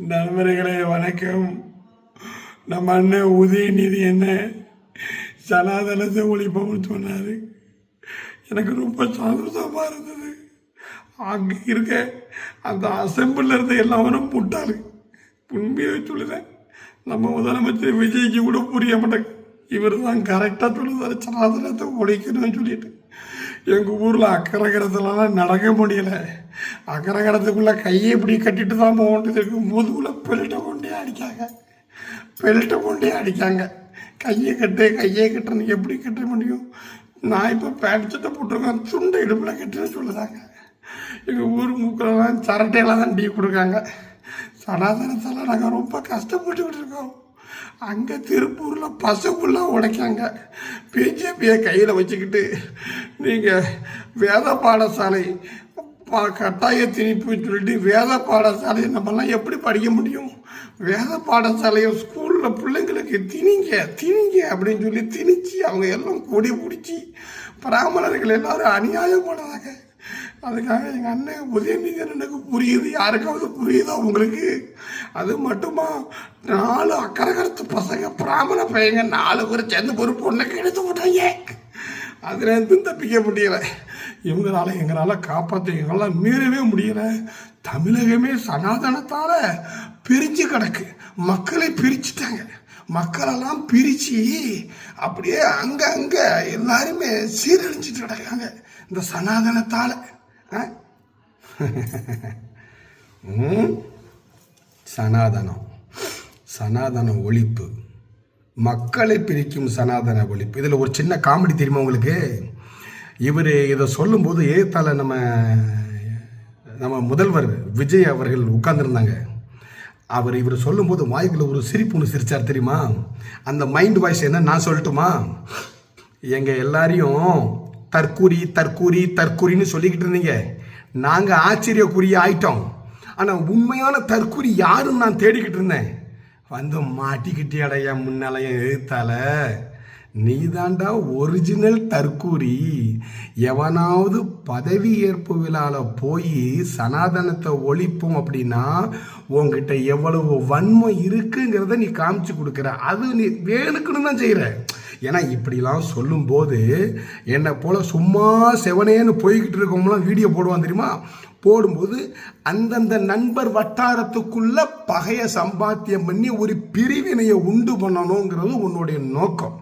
நண்பர்களே வணக்கம். நம்ம அண்ணன் உதயநிதி என்ன சனாதனத்தை ஒழிப்போம்னு சொன்னார். எனக்கு ரொம்ப சந்தோஷமாக இருந்தது. அங்கே இருக்க அந்த அசம்பிளில் இருந்த எல்லாரும் முட்டாள். உண்மையை சொல்லுறேன், நம்ம முதலமைச்சர் விஜய்க்கு கூட புரிய மாட்டேங்க. இவர் தான் கரெக்டாக சொல்லுவார் சனாதனத்தை ஒழிக்கணும்னு சொல்லிட்டு. எங்கள் ஊரில் அக்கரகரத்துலலாம் நடக்க முடியலை. அக்கரகரத்துக்குள்ளே கையை இப்படி கட்டிட்டு தான் போக வேண்டியது இருக்கு. முதுகுல பெல்ட்டை கொண்டே அடிக்காங்க. கையை கட்டுன்னு எப்படி கட்ட முடியும்? நான் இப்போ பேண்ட் சட்டை போட்டிருக்கேன், துண்டை இடுப்பில் கட்டுன்னு சொல்லுறாங்க. எங்கள் ஊர் மூக்கிலலாம் சரட்டையெல்லாம் தான் டீ கொடுக்காங்க. சனாதனத்தால் நாங்கள் ரொம்ப கஷ்டப்பட்டுக்கிட்டு இருக்கோம். அங்கே திருப்பூரில் பசுக்குள்ளே உடைக்காங்க. பிஜேபியை கையில் வச்சுக்கிட்டு நீங்கள் வேத பாடசாலை கட்டாய திணிப்புன்னு சொல்லிட்டு வேத பாடசாலையை நம்மலாம் எப்படி படிக்க முடியும்? வேத பாடசாலையை ஸ்கூலில் பிள்ளைங்களுக்கு திணிங்க அப்படின்னு சொல்லி திணிச்சு அவங்க எல்லாம் கொடி பிடிச்சி பிராமணர்கள் எல்லாரும் அநியாயம் பண்ணாங்க. அதுக்காக எங்கள் அண்ணன் உதயநிதி எனக்கு புரியுது. யாருக்காவது புரியுதா உங்களுக்கு? அது மட்டுமா, 4 அக்கரகரத்து பசங்க பிராமண பையங்க 4 பேர் சேர்ந்து ஒரு பொண்ணுக்கு எடுத்து போட்டாங்க. அதுலேருந்து தப்பிக்க முடியலை. எங்களால் காப்பாற்ற எங்களால் மீறவே முடியலை. தமிழகமே சனாதனத்தால் பிரிஞ்சு கிடக்கு. மக்களை பிரிச்சுட்டாங்க. மக்களெல்லாம் பிரித்து அப்படியே அங்கே எல்லாருமே சீரழிஞ்சிட்டு கிடக்காங்க இந்த சனாதனத்தால். சனாதன ஒழிப்பு, மக்களை பிரிக்கும் சனாதன ஒழிப்பு. இதில் ஒரு சின்ன காமெடி தெரியுமா உங்களுக்கு? இவர் இதை சொல்லும்போது ஏத்தால நம்ம முதல்வர் விஜய் அவர்கள் உட்கார்ந்துருந்தாங்க. இவர் சொல்லும்போது வாய்க்குள்ள ஒரு சிரிப்பு ஒன்று சிரிச்சார் தெரியுமா? அந்த மைண்ட் வாய்ஸ் என்ன நான் சொல்லட்டுமா? எங்கள் எல்லாரையும் தற்கூரின்னு சொல்லிக்கிட்டு இருந்தீங்க. நாங்கள் ஆச்சரியக்குரிய ஆயிட்டோம். ஆனால் உண்மையான தற்கூரி யாருன்னு நான் தேடிக்கிட்டு இருந்தேன். வந்து மாட்டிக்கிட்டே அடைய முன்னாலைய எழுத்தால நீ தாண்டா ஒரிஜினல் தற்கூரி. எவனாவது பதவி ஏற்பு விழாவில் போய் சனாதனத்தை ஒழிப்போம் அப்படின்னா உங்ககிட்ட எவ்வளவு வன்மை இருக்குங்கிறத நீ காமிச்சு கொடுக்குற. அது நீ வேணுக்குன்னு தான் செய்கிற. ஏன்னா இப்படிலாம் சொல்லும்போது என்னை போல் சும்மா செவனேன்னு போய்கிட்டு இருக்கவங்களாம் வீடியோ போடுவான் தெரியுமா? போடும்போது அந்தந்த நண்பர் வட்டாரத்துக்குள்ள பகையை சம்பாத்தியம் பண்ணி ஒரு பிரிவினையை உண்டு பண்ணணுங்கிறது உன்னுடைய நோக்கம்.